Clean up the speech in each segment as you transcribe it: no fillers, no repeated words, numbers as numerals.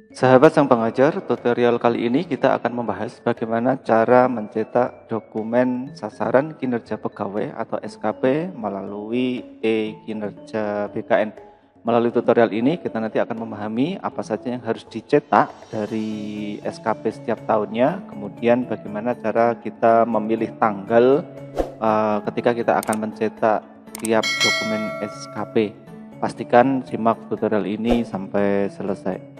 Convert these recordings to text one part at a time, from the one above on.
Sahabat sang pengajar, tutorial kali ini kita akan membahas bagaimana cara mencetak dokumen sasaran kinerja pegawai atau SKP melalui e-kinerja BKN. Melalui tutorial ini kita nanti akan memahami apa saja yang harus dicetak dari SKP setiap tahunnya, kemudian bagaimana cara kita memilih tanggal ketika kita akan mencetak tiap dokumen SKP. Pastikan simak tutorial ini sampai selesai.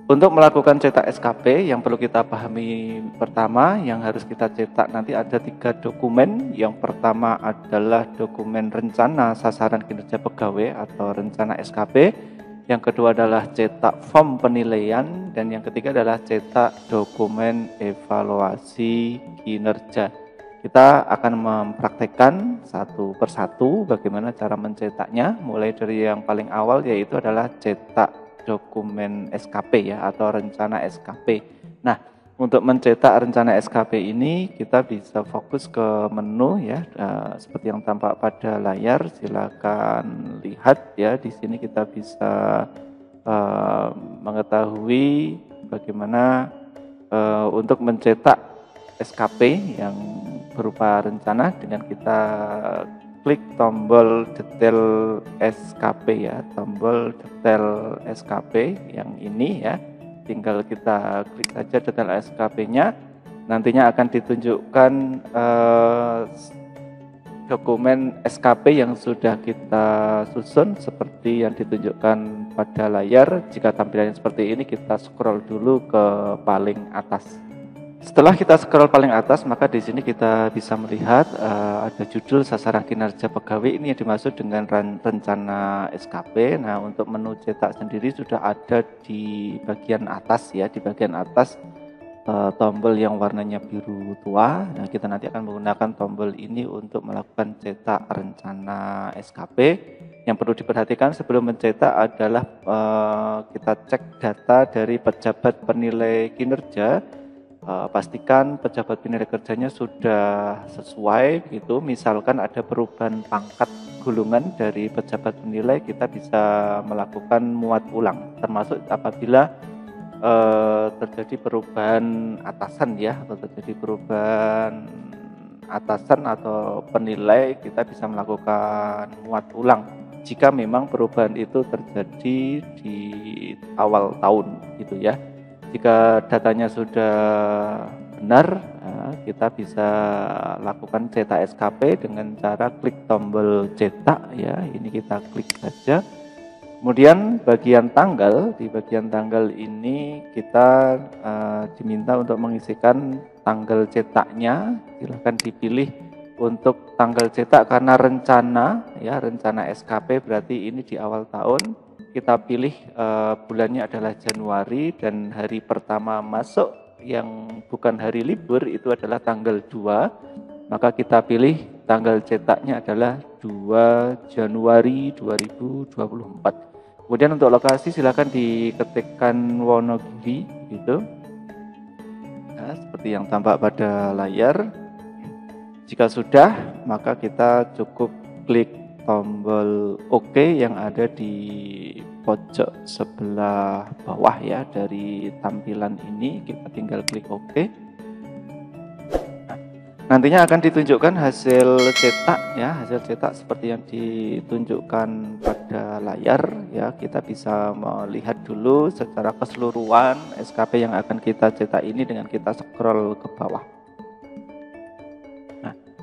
Untuk melakukan cetak SKP yang perlu kita pahami pertama, yang harus kita cetak nanti ada 3 dokumen. Yang pertama adalah dokumen rencana sasaran kinerja pegawai atau rencana SKP. Yang kedua adalah cetak form penilaian, dan yang ketiga adalah cetak dokumen evaluasi kinerja. Kita akan mempraktekkan satu persatu bagaimana cara mencetaknya, mulai dari yang paling awal yaitu adalah cetak dokumen SKP ya, atau rencana SKP. Nah, untuk mencetak rencana SKP ini kita bisa fokus ke menu ya, seperti yang tampak pada layar. Silakan lihat ya, di sini kita bisa mengetahui bagaimana untuk mencetak SKP yang berupa rencana dengan kita klik tombol detail SKP ya, tombol detail SKP yang ini ya. Tinggal kita klik saja detail SKP-nya. Nantinya akan ditunjukkan dokumen SKP yang sudah kita susun seperti yang ditunjukkan pada layar. Jika tampilannya seperti ini, kita scroll dulu ke paling atas. Setelah kita scroll paling atas, maka di sini kita bisa melihat ada judul sasaran kinerja pegawai. Ini yang dimaksud dengan rencana SKP. Nah, untuk menu cetak sendiri sudah ada di bagian atas ya, di bagian atas tombol yang warnanya biru tua. Nah, kita nanti akan menggunakan tombol ini untuk melakukan cetak rencana SKP. Yang perlu diperhatikan sebelum mencetak adalah kita cek data dari pejabat penilai kinerja. Pastikan pejabat penilai kerjanya sudah sesuai gitu. Misalkan ada perubahan pangkat gulungan dari pejabat penilai, kita bisa melakukan muat ulang, termasuk apabila terjadi perubahan atasan ya, atau terjadi perubahan atasan atau penilai, kita bisa melakukan muat ulang jika memang perubahan itu terjadi di awal tahun gitu ya. Jika datanya sudah benar, kita bisa lakukan cetak SKP dengan cara klik tombol cetak ya. Ini kita klik saja. Kemudian bagian tanggal, di bagian tanggal ini kita diminta untuk mengisikan tanggal cetaknya. Silahkan dipilih untuk tanggal cetak karena rencana ya, rencana SKP berarti ini di awal tahun. Kita pilih bulannya adalah Januari, dan hari pertama masuk yang bukan hari libur itu adalah tanggal 2. Maka kita pilih tanggal cetaknya adalah 2 Januari 2024. Kemudian untuk lokasi silakan diketikkan Wonogiri gitu. Nah, seperti yang tampak pada layar. Jika sudah, maka kita cukup klik tombol OK yang ada di pojok sebelah bawah ya dari tampilan ini. Kita tinggal klik OK. Nantinya akan ditunjukkan hasil cetak ya, hasil cetak seperti yang ditunjukkan pada layar ya. Kita bisa melihat dulu secara keseluruhan SKP yang akan kita cetak ini dengan kita scroll ke bawah.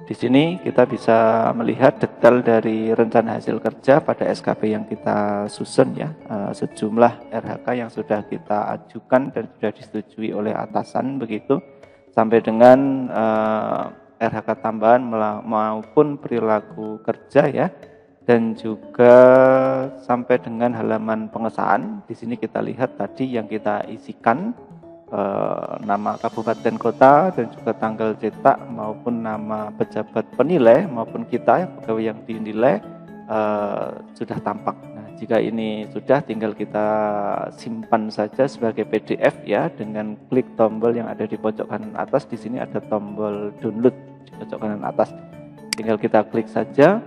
Di sini kita bisa melihat detail dari rencana hasil kerja pada SKP yang kita susun ya, sejumlah RHK yang sudah kita ajukan dan sudah disetujui oleh atasan begitu, sampai dengan RHK tambahan maupun perilaku kerja ya, dan juga sampai dengan halaman pengesahan. Di sini kita lihat tadi yang kita isikan nama kabupaten kota dan juga tanggal cetak maupun nama pejabat penilai maupun kita pegawai yang dinilai sudah tampak. Nah, jika ini sudah, tinggal kita simpan saja sebagai PDF ya dengan klik tombol yang ada di pojok kanan atas. Di sini ada tombol download di pojok kanan atas. Tinggal kita klik saja.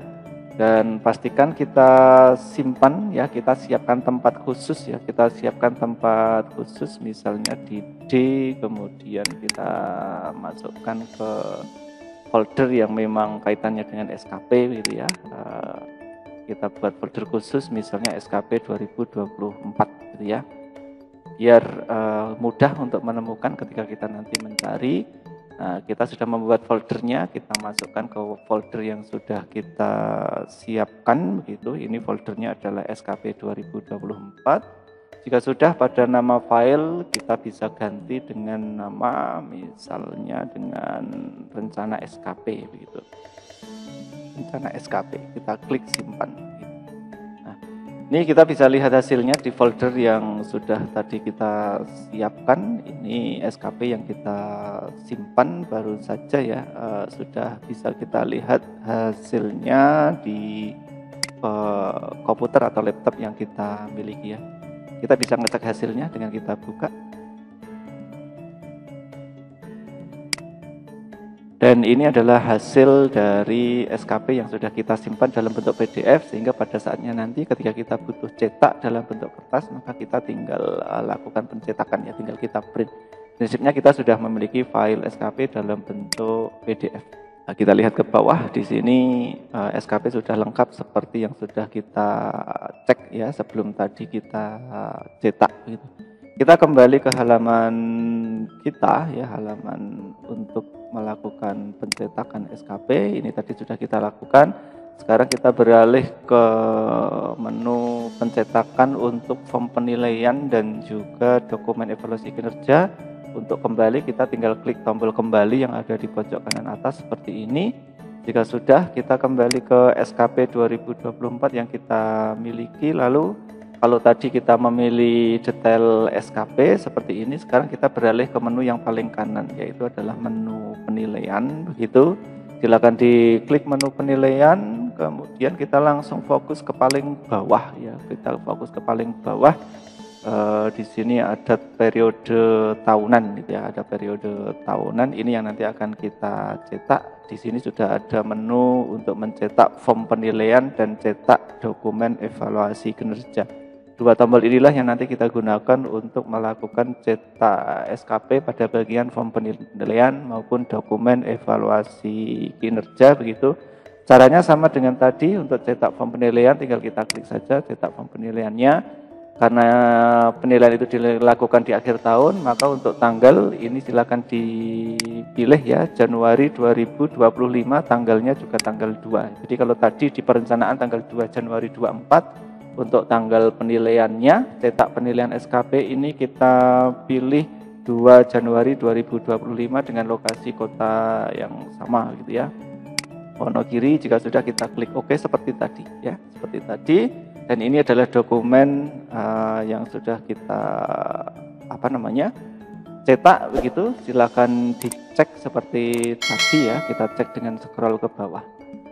Dan pastikan kita simpan ya, kita siapkan tempat khusus ya, kita siapkan tempat khusus misalnya di D, kemudian kita masukkan ke folder yang memang kaitannya dengan SKP gitu ya. Kita buat folder khusus misalnya SKP 2024 gitu ya, biar mudah untuk menemukan ketika kita nanti mencari. Kita sudah membuat foldernya, kita masukkan ke folder yang sudah kita siapkan begitu. Ini foldernya adalah SKP 2024. Jika sudah, pada nama file kita bisa ganti dengan nama misalnya dengan rencana SKP begitu. Rencana SKP, kita klik simpan. Ini kita bisa lihat hasilnya di folder yang sudah tadi kita siapkan. Ini SKP yang kita simpan baru saja ya, sudah bisa kita lihat hasilnya di komputer atau laptop yang kita miliki ya. Kita bisa ngecek hasilnya dengan kita buka. Dan ini adalah hasil dari SKP yang sudah kita simpan dalam bentuk PDF, sehingga pada saatnya nanti ketika kita butuh cetak dalam bentuk kertas, maka kita tinggal lakukan pencetakan ya, tinggal kita print. Prinsipnya kita sudah memiliki file SKP dalam bentuk PDF. Nah, kita lihat ke bawah di sini SKP sudah lengkap seperti yang sudah kita cek ya sebelum tadi kita cetak gitu. Kita kembali ke halaman kita ya, halaman untuk melakukan pencetakan SKP. Ini tadi sudah kita lakukan. Sekarang kita beralih ke menu pencetakan untuk form penilaian dan juga dokumen evaluasi kinerja. Untuk kembali kita tinggal klik tombol kembali yang ada di pojok kanan atas seperti ini. Jika sudah, kita kembali ke SKP 2024 yang kita miliki. Lalu kalau tadi kita memilih detail SKP seperti ini, sekarang kita beralih ke menu yang paling kanan, yaitu adalah menu penilaian. Begitu, silakan diklik menu penilaian, kemudian kita langsung fokus ke paling bawah ya. Kita fokus ke paling bawah. Di sini ada periode tahunan gitu ya, ada periode tahunan. Ini yang nanti akan kita cetak. Di sini sudah ada menu untuk mencetak form penilaian dan cetak dokumen evaluasi kinerja. Dua tombol inilah yang nanti kita gunakan untuk melakukan cetak SKP pada bagian form penilaian maupun dokumen evaluasi kinerja begitu. Caranya sama dengan tadi, untuk cetak form penilaian tinggal kita klik saja cetak form penilaiannya. Karena penilaian itu dilakukan di akhir tahun, maka untuk tanggal ini silakan dipilih ya, Januari 2025, tanggalnya juga tanggal 2. Jadi kalau tadi di perencanaan tanggal 2 Januari 24, untuk tanggal penilaiannya, cetak penilaian SKP ini kita pilih 2 Januari 2025 dengan lokasi kota yang sama gitu ya, Wonogiri. Jika sudah, kita klik OK seperti tadi ya, seperti tadi. Dan ini adalah dokumen yang sudah kita cetak begitu. Silakan dicek seperti tadi ya, kita cek dengan scroll ke bawah.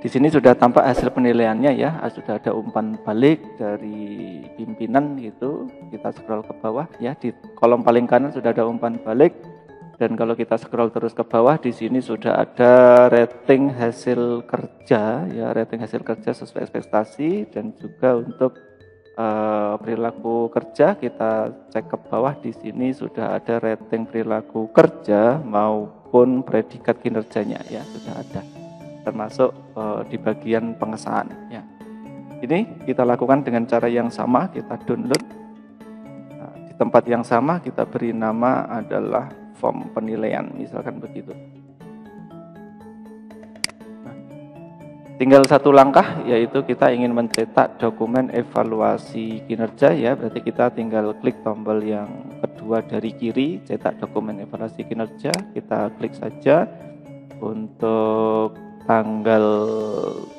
Di sini sudah tampak hasil penilaiannya ya, sudah ada umpan balik dari pimpinan gitu. Kita scroll ke bawah ya, di kolom paling kanan sudah ada umpan balik. Dan kalau kita scroll terus ke bawah, di sini sudah ada rating hasil kerja ya, rating hasil kerja sesuai ekspektasi. Dan juga untuk perilaku kerja, kita cek ke bawah, di sini sudah ada rating perilaku kerja maupun predikat kinerjanya ya, sudah ada, termasuk di bagian pengesahan ya. Ini kita lakukan dengan cara yang sama, kita download. Nah, di tempat yang sama kita beri nama adalah form penilaian, misalkan begitu. Nah, tinggal satu langkah, yaitu kita ingin mencetak dokumen evaluasi kinerja ya, berarti kita tinggal klik tombol yang kedua dari kiri, cetak dokumen evaluasi kinerja. Kita klik saja. Untuk tanggal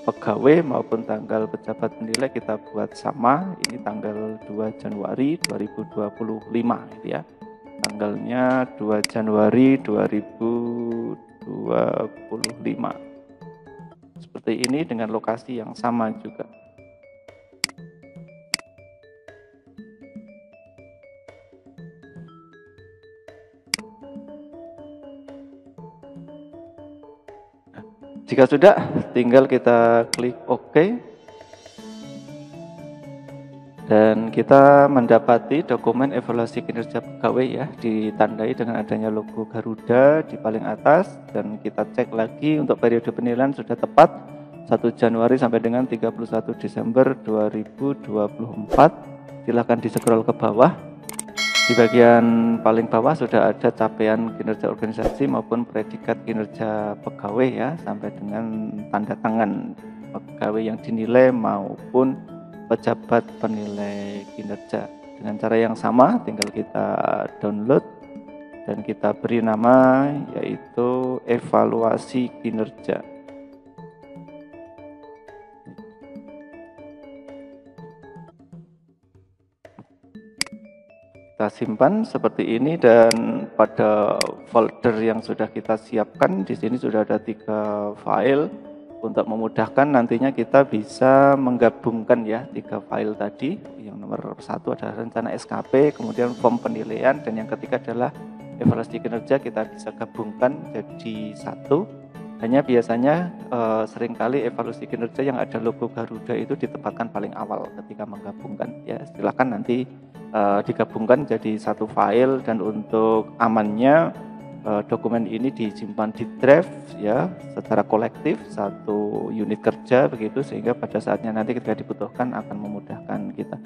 pegawai maupun tanggal pejabat penilai kita buat sama, ini tanggal 2 Januari 2025 gitu ya. Tanggalnya 2 Januari 2025. Seperti ini dengan lokasi yang sama juga. Jika sudah, tinggal kita klik OK. Dan kita mendapati dokumen evaluasi kinerja pegawai ya, ditandai dengan adanya logo Garuda di paling atas, dan kita cek lagi untuk periode penilaian sudah tepat 1 Januari sampai dengan 31 Desember 2024. Silakan di-scroll ke bawah. Di bagian paling bawah sudah ada capaian kinerja organisasi maupun predikat kinerja pegawai ya, sampai dengan tanda tangan pegawai yang dinilai maupun pejabat penilai kinerja. Dengan cara yang sama, tinggal kita download dan kita beri nama yaitu evaluasi kinerja. Kita simpan seperti ini, dan pada folder yang sudah kita siapkan di sini sudah ada 3 file. Untuk memudahkan nantinya kita bisa menggabungkan ya 3 file tadi. Yang nomor 1 adalah rencana SKP, kemudian form penilaian, dan yang ketiga adalah evaluasi kinerja. Kita bisa gabungkan jadi satu. Hanya biasanya seringkali evaluasi kinerja yang ada logo Garuda itu ditempatkan paling awal ketika menggabungkan. Ya, silakan nanti digabungkan jadi satu file, dan untuk amannya dokumen ini disimpan di drive ya secara kolektif, satu unit kerja begitu, sehingga pada saatnya nanti ketika dibutuhkan akan memudahkan kita.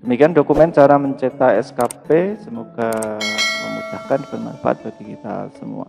Demikian dokumen cara mencetak SKP, semoga memudahkan, bermanfaat bagi kita semua.